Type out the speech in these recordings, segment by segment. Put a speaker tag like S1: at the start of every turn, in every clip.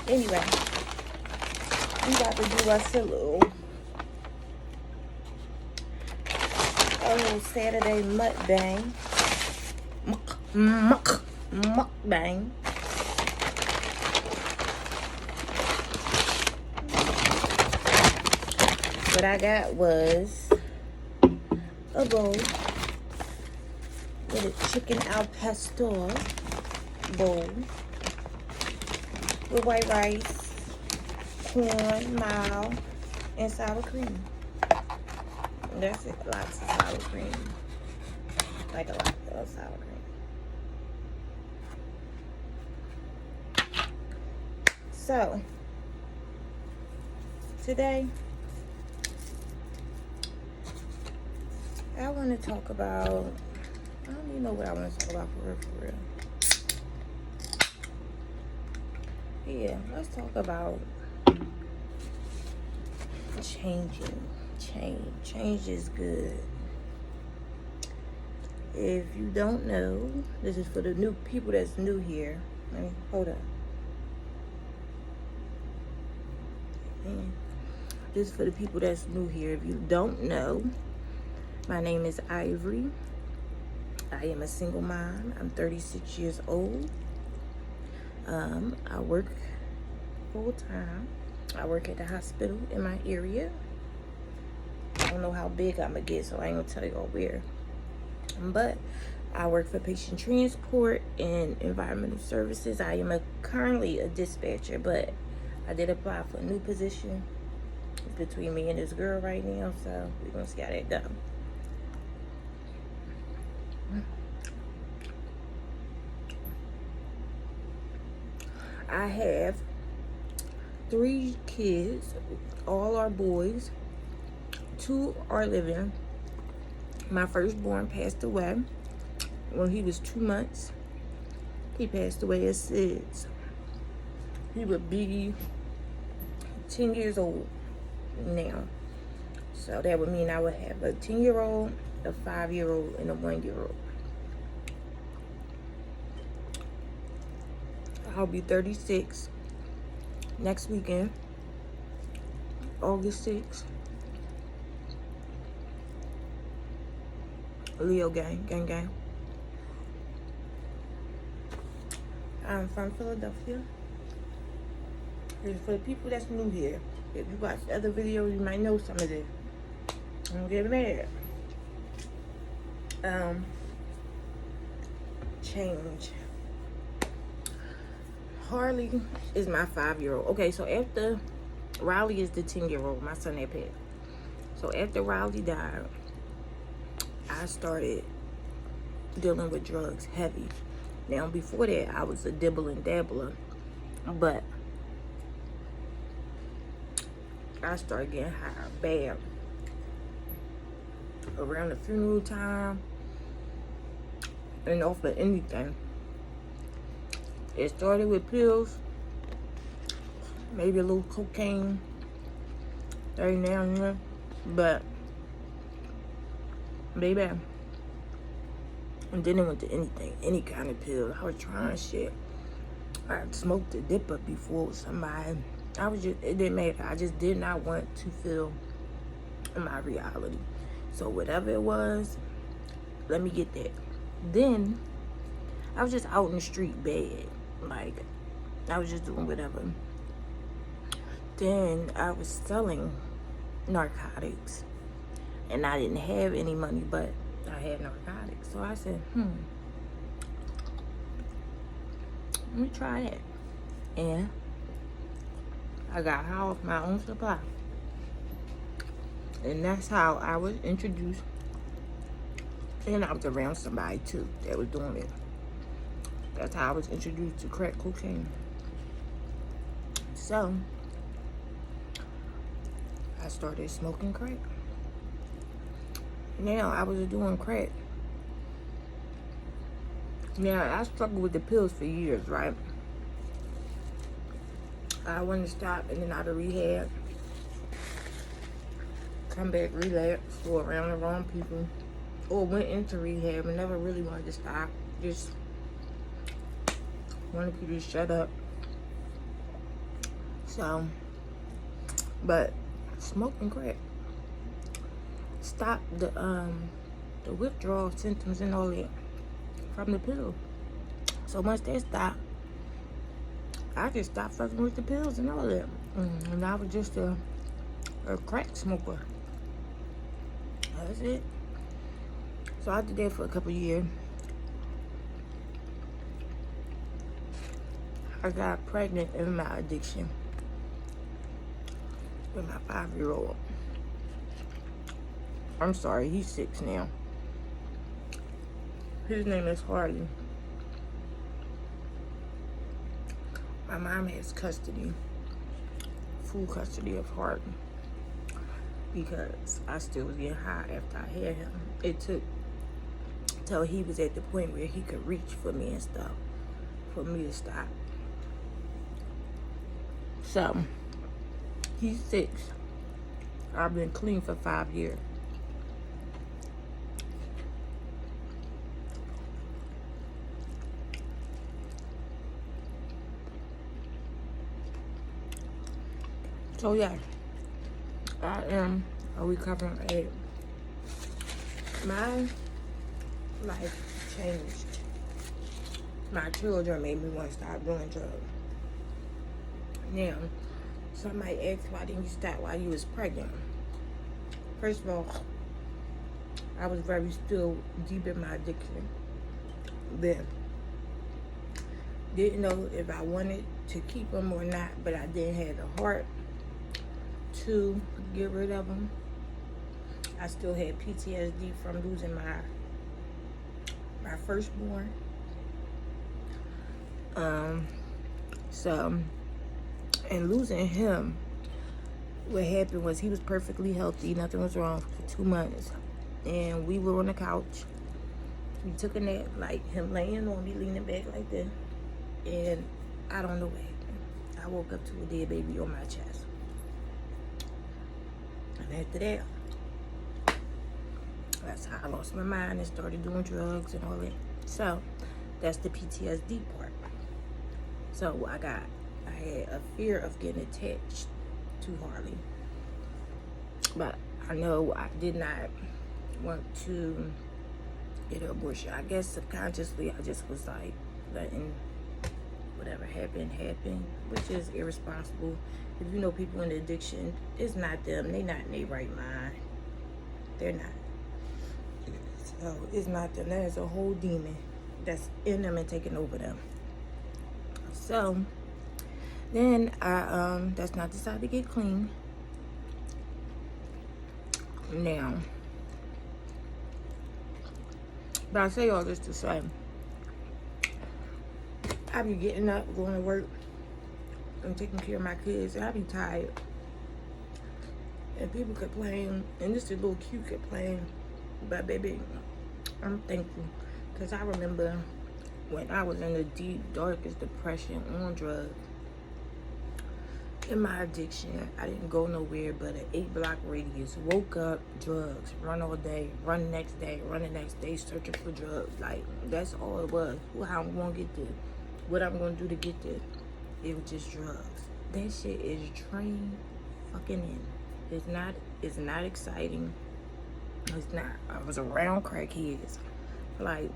S1: Anyway, we got to do us a little Saturday mukbang. Mukbang. What I got was a bowl with a chicken al pastor bowl with white rice, corn, mild, and sour cream. That's it. Lots of sour cream. Like a lot of sour cream. So, today, I want to talk about, I don't even know what I want to talk about for real. Yeah, let's talk about changing. Change is good. If you don't know, this is for the new people that's new here. Let me, hold up. This is for the people that's new here. If you don't know, my name is Ivory. I am a single mom. I'm 36 years old. I work full time. I work at the hospital in my area. I don't know how big I'm gonna get, so I ain't gonna tell y'all where. But I work for patient transport and environmental services. I am currently a dispatcher, but I did apply for a new position. It's between me and this girl right now, so we're gonna see how that goes. I have 3 kids. All are boys. 2 are living. My firstborn passed away when he was 2 months. He passed away at 6. He would be 10 years old now. So that would mean I would have a 10-year-old, a 5-year-old, and a 1-year-old. I'll be 36 next weekend, August 6th. Leo gang. I'm from Philadelphia. This is for the people that's new here. If you watch other videos, you might know some of this. Don't get mad. Change. Harley is my 5-year-old. Okay, so after Riley is the 10-year-old, my son had passed. So after Riley died, I started dealing with drugs heavy. Now before that, I was a dibble and dabbler, but I started getting high bad around the funeral time and off of anything. It started with pills, maybe a little cocaine every now and then, but baby, and then it went to anything, any kind of pill. I was trying shit. I had smoked a dipper before with somebody. It didn't matter. I just did not want to feel my reality. So whatever it was, let me get that. Then I was just out in the street bad. Like, I was just doing whatever. Then I was selling narcotics. And I didn't have any money, but I had narcotics. So I said, let me try that. And I got high off my own supply. And that's how I was introduced. And I was around somebody too that was doing it. That's how I was introduced to crack cocaine. So I started smoking crack. Now I was doing crack. Now I struggled with the pills for years, right? I wanted to stop and then out of rehab, come back, relapse, go around the wrong people, or went into rehab and never really wanted to stop. Just wanted people to shut up. So, but smoking crack stopped the withdrawal symptoms and all that from the pill. So once that stopped, I just stopped fucking with the pills and all that. And I was just a crack smoker. That's it. So I did that for a couple years. I got pregnant in my addiction with my 5-year-old. I'm sorry, he's 6 now. His name is Harley. My mom has custody, full custody of Harley, because I still was getting high after I had him. It took till he was at the point where he could reach for me and stuff for me to stop. So, he's 6. I've been clean for 5 years. So yeah, I am a recovering addict. My life changed. My children made me want to stop doing drugs. Now, somebody asked, why didn't you stop while you was pregnant? First of all, I was very still deep in my addiction then. Didn't know if I wanted to keep them or not, but I didn't have the heart to get rid of them. I still had PTSD from losing my firstborn. And losing him, what happened was he was perfectly healthy, nothing was wrong for 2 months, and we were on the couch. We took a nap, like him laying on me, leaning back like that, and I don't know what happened. I woke up to a dead baby on my chest. And after that, that's how I lost my mind and started doing drugs and all that. So that's the PTSD part. So I had a fear of getting attached to Harley, but I know I did not want to get an abortion. I guess subconsciously I just was like letting whatever happened, which is irresponsible. If you know people in addiction, it's not them. They not in their right mind. They're not. So it's not them. That is a whole demon that's in them and taking over them. So then I that's not decided to get clean. Now, but I say all this to say, I be getting up, going to work, and taking care of my kids, and I be tired. And people complain, and this is a little cute complain, but baby, I'm thankful, because I remember when I was in the deep, darkest depression on drugs. In my addiction, I didn't go nowhere but an 8-block radius. Woke up, drugs, run all day, run the next day, searching for drugs. Like, that's all it was. How I'm gonna get there, what I'm gonna do to get there. It was just drugs. That shit is drain fucking in. It's not exciting. It's not. I was around crackheads. Like,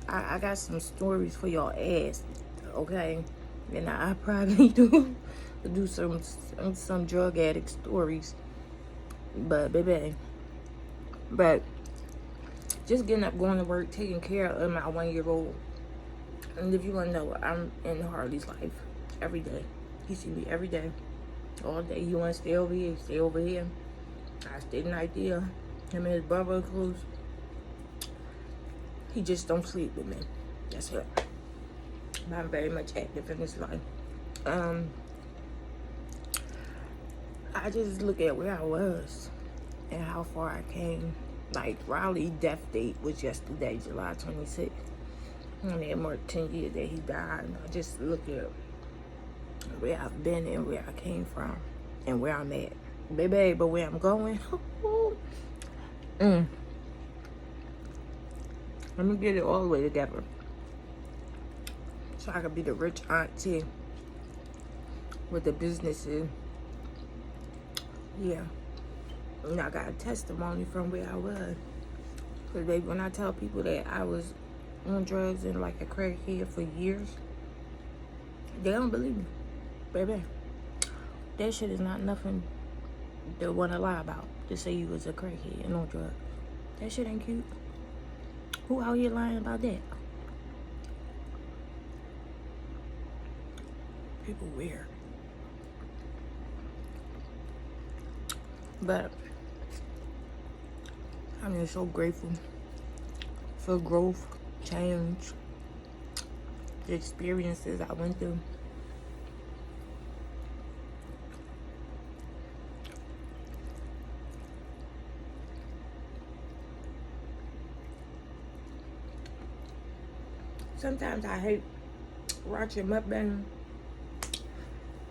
S1: I got some stories for y'all ass, okay? And I probably do some drug addict stories, but baby, just getting up, going to work, taking care of my 1-year-old. And if you want to know, I'm in Harley's life every day. He see me every day, all day. You want to stay over here? Stay over here. I stay the night there. Him and his brother are close. He just don't sleep with me. That's it. But I'm very much active in his life. I just look at where I was and how far I came. Like, Riley's death date was yesterday, July 26th. And it marked 10 years that he died. And I just look at where I've been and where I came from and where I'm at. Baby, but where I'm going, let me get it all the way together, so I could be the rich auntie with the businesses. Yeah. And I got a testimony from where I was. Because baby, when I tell people that I was on drugs and like a crackhead for years, they don't believe me. Baby, that shit is not nothing to want to lie about. To say you was a crackhead and on drugs. That shit ain't cute. Who out here lying about that? People weird. But I'm just so grateful for growth, change, the experiences I went through. Sometimes I hate watching Mukbang.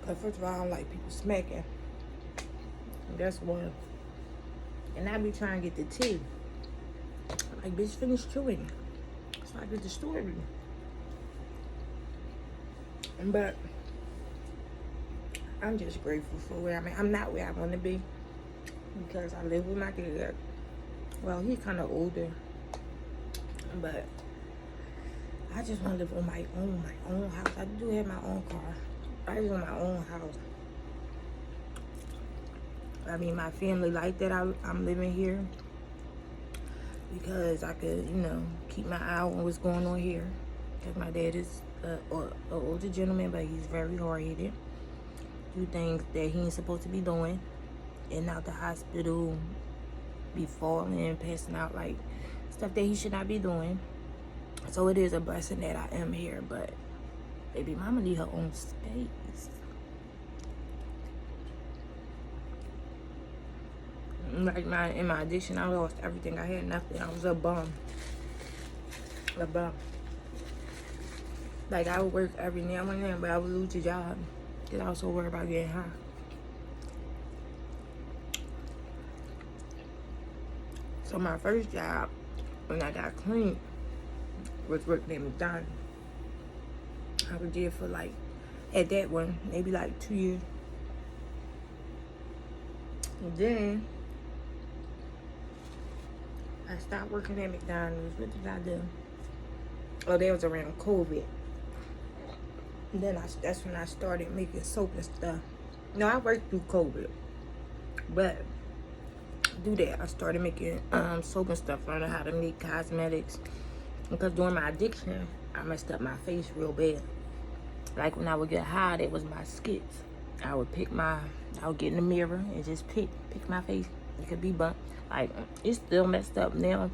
S1: Because first of all, I don't like people smacking. That's one. And I be trying to get the tea. Like, bitch, finish chewing. So I get the story. But I'm just grateful for where I'm at. I'm not where I want to be. Because I live with my dad. Well, he's kind of older. But I just want to live on my own house. I do have my own car. I just want my own house. I mean, my family like that I'm living here. Because I could, you know, keep my eye on what's going on here. Because my dad is an older gentleman, but he's very hard-headed. Do things that he ain't supposed to be doing. And out the hospital, be falling, passing out, like, stuff that he should not be doing. So it is a blessing that I am here, but baby mama need her own space. Like in my addiction, I lost everything. I had nothing. I was a bum. A bum. Like, I would work every now and then, but I would lose a job. Because I was so worried about getting high. So my first job, when I got clean, was working at McDonald's. I was there for like, at that one, maybe like 2 years. And then I stopped working at McDonald's. What did I do? Oh, that was around COVID. And then that's when I started making soap and stuff. No, I worked through COVID. But do that, I started making soap and stuff, learning how to make cosmetics. Because during my addiction, I messed up my face real bad. Like when I would get high, that was my skits. I would get in the mirror and just pick my face. It could be bumped. Like, it's still messed up now,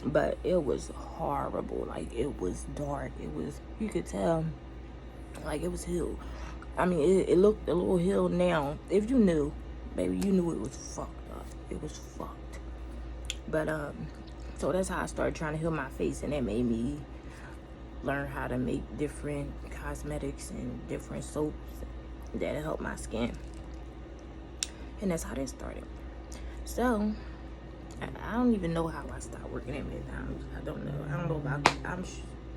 S1: but it was horrible. Like, it was dark. It was, you could tell, like, it was healed. I mean, it looked a little healed now. If you knew, baby, you knew it was fucked up. It was fucked. But, so that's how I started trying to heal my face, and that made me learn how to make different cosmetics and different soaps that help my skin. And that's how that started. So, I don't even know how I stopped working at McDonald's. I don't know about,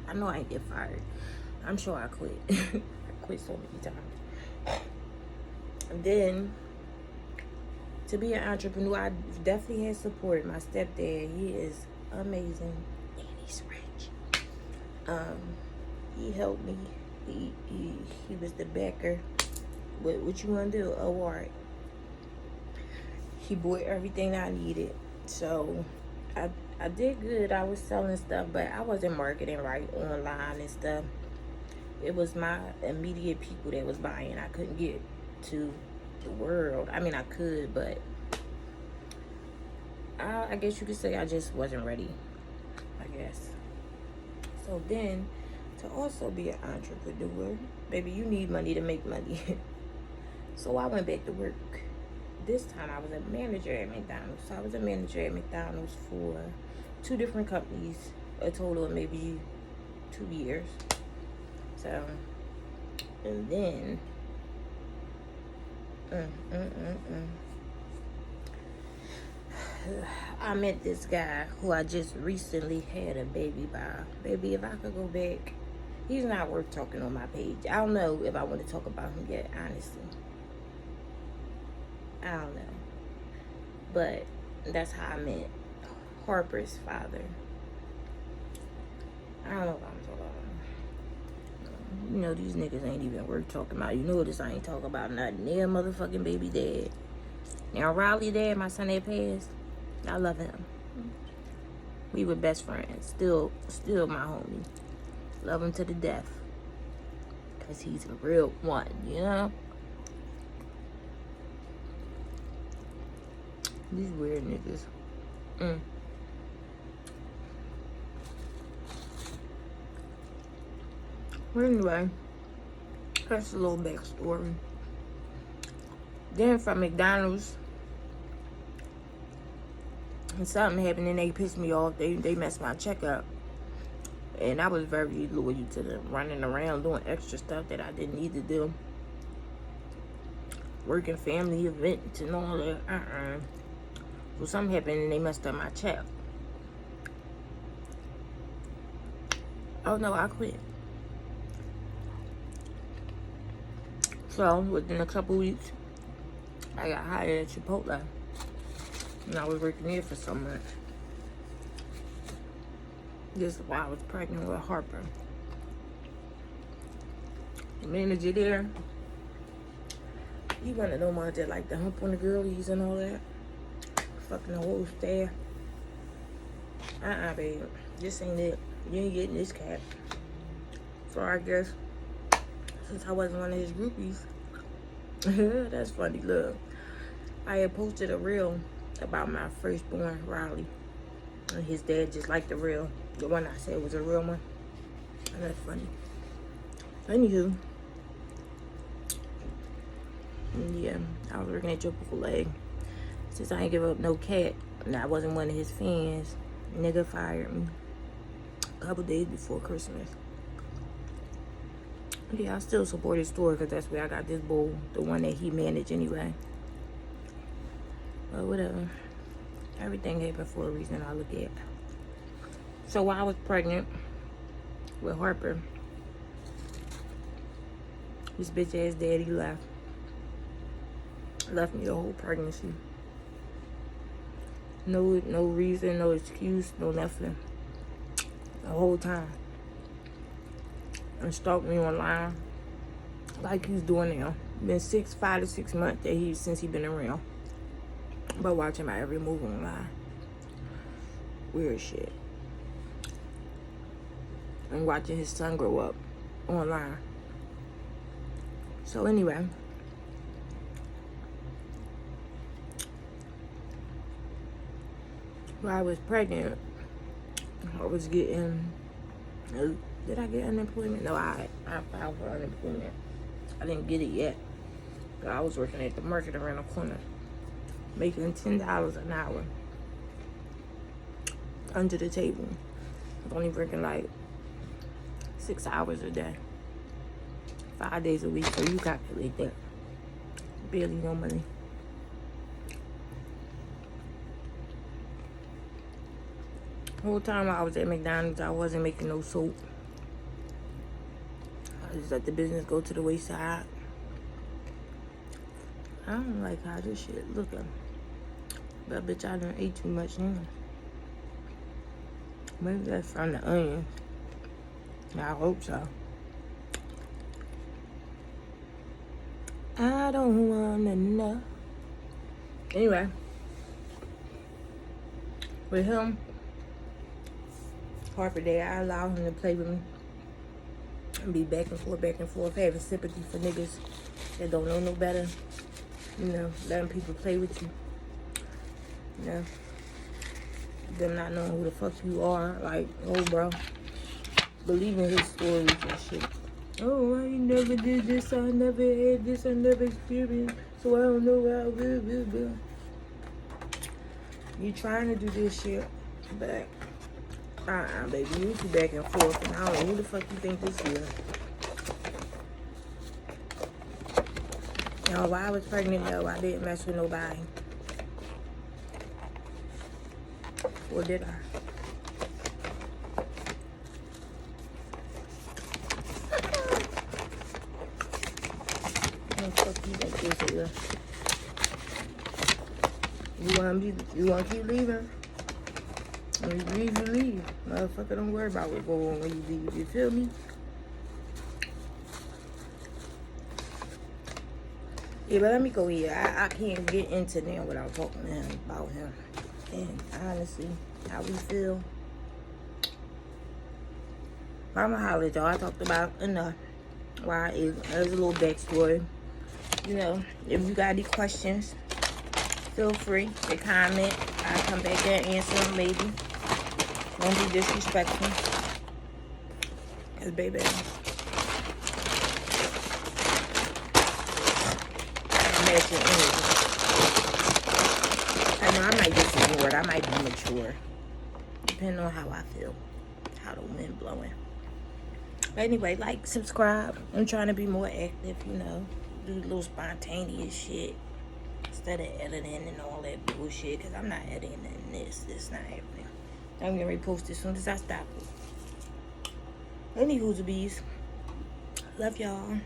S1: I know I ain't get fired. I'm sure I quit. I quit so many times. And then, to be an entrepreneur, I definitely had support. My stepdad, he is amazing, and he's rich. He helped me. He was the backer. What you want to do? Oh, all right. He bought everything I needed. So I did good. I was selling stuff, but I wasn't marketing right online and stuff. It was my immediate people that was buying. I couldn't get to the world. I mean, I could, but I guess you could say I just wasn't ready, I guess. So then, to also be an entrepreneur, baby, you need money to make money. So I went back to work. This time I was a manager at McDonald's. So I was a manager at McDonald's for 2 different companies, a total of maybe 2 years. So, and then, I met this guy who I just recently had a baby by. Baby, if I could go back He's not worth talking on my page. I don't know if I want to talk about him yet, honestly. I don't know. But that's how I met Harper's father. I don't know if I'm talking about him. You know, these niggas ain't even worth talking about. You know this, I ain't talking about nothing. Their motherfucking baby dad. Now, Riley dad, my son that passed, I love him. We were best friends. Still my homie. Love him to the death. Because he's a real one, you know? These weird niggas. Well, anyway, that's a little backstory. Then from McDonald's, and something happened and they pissed me off. They messed my check up. And I was very loyal to them, running around doing extra stuff that I didn't need to do. Working family events and all that. So something happened and they messed up my check. Oh no, I quit. So within a couple weeks, I got hired at Chipotle. And I was working there for so much. This is why I was pregnant with Harper. The manager there, he one of them ones that like to hump on the girlies and all that. Fucking the whole staff. Babe. This ain't it. You ain't getting this cat. So I guess, since I wasn't one of his groupies, that's funny, look. I had posted a reel about my firstborn, Riley. And his dad just liked the reel. The one I said was a real one. And that's funny. Anywho. Yeah, I was working at Chipotle. Since I ain't give up no cat, and I wasn't one of his fans, nigga fired me a couple days before Christmas. Yeah, I still support his store because that's where I got this bull, the one that he managed anyway. But whatever. Everything happened for a reason, I look at. So while I was pregnant with Harper, this bitch ass daddy left. Left me the whole pregnancy. No reason, no excuse, no nothing. The whole time. And stalked me online like he's doing now. Been 5 to 6 months since he been around. But watching my every move online. Weird shit. And watching his son grow up online. So anyway. While I was pregnant, I was getting, did I get unemployment? No, I filed for unemployment. I didn't get it yet. But I was working at the market around the corner, making $10 an hour under the table. I was only working like 6 hours a day, 5 days a week, so you calculate that. Barely no money. The whole time I was at McDonald's, I wasn't making no soap. I just let the business go to the wayside. I don't like how this shit looking. But bitch, I done ate too much now. Maybe that's from the onions. I hope so. I don't wanna know. Anyway. With him, Harper Day, I allow him to play with me. And be back and forth, having sympathy for niggas that don't know no better. You know, letting people play with you. You know, them not knowing who the fuck you are. Like, oh, bro. Believing his stories and shit. Oh, I never did this, I never had this, I never experienced, so I don't know how, blah, blah, blah. You trying to do this shit, but baby, you two back and forth, and I don't know who the fuck you think this is. You know, while I was pregnant, though, I didn't mess with nobody. Or did I? fuck you like this here. You want to keep leaving? When you leave, you leave. Motherfucker, don't worry about what go on when you leave. You feel me? Yeah, but let me go here. I can't get into them without talking to him about him. And honestly, how we feel. I'ma holler at y'all. I talked about enough. Why is there's a little backstory. You know, if you got any questions, feel free to comment. I'll come back there and answer them, maybe. Don't be disrespectful. Cause baby, I'm at your energy. I know I might just ignore it. I might be mature. Depending on how I feel. How the wind blowing. But anyway, like, subscribe. I'm trying to be more active, you know. Do a little spontaneous shit. Instead of editing and all that bullshit. Because I'm not editing this. This not happening. I'm going to repost as soon as I stop it. Any who's bees. Love y'all.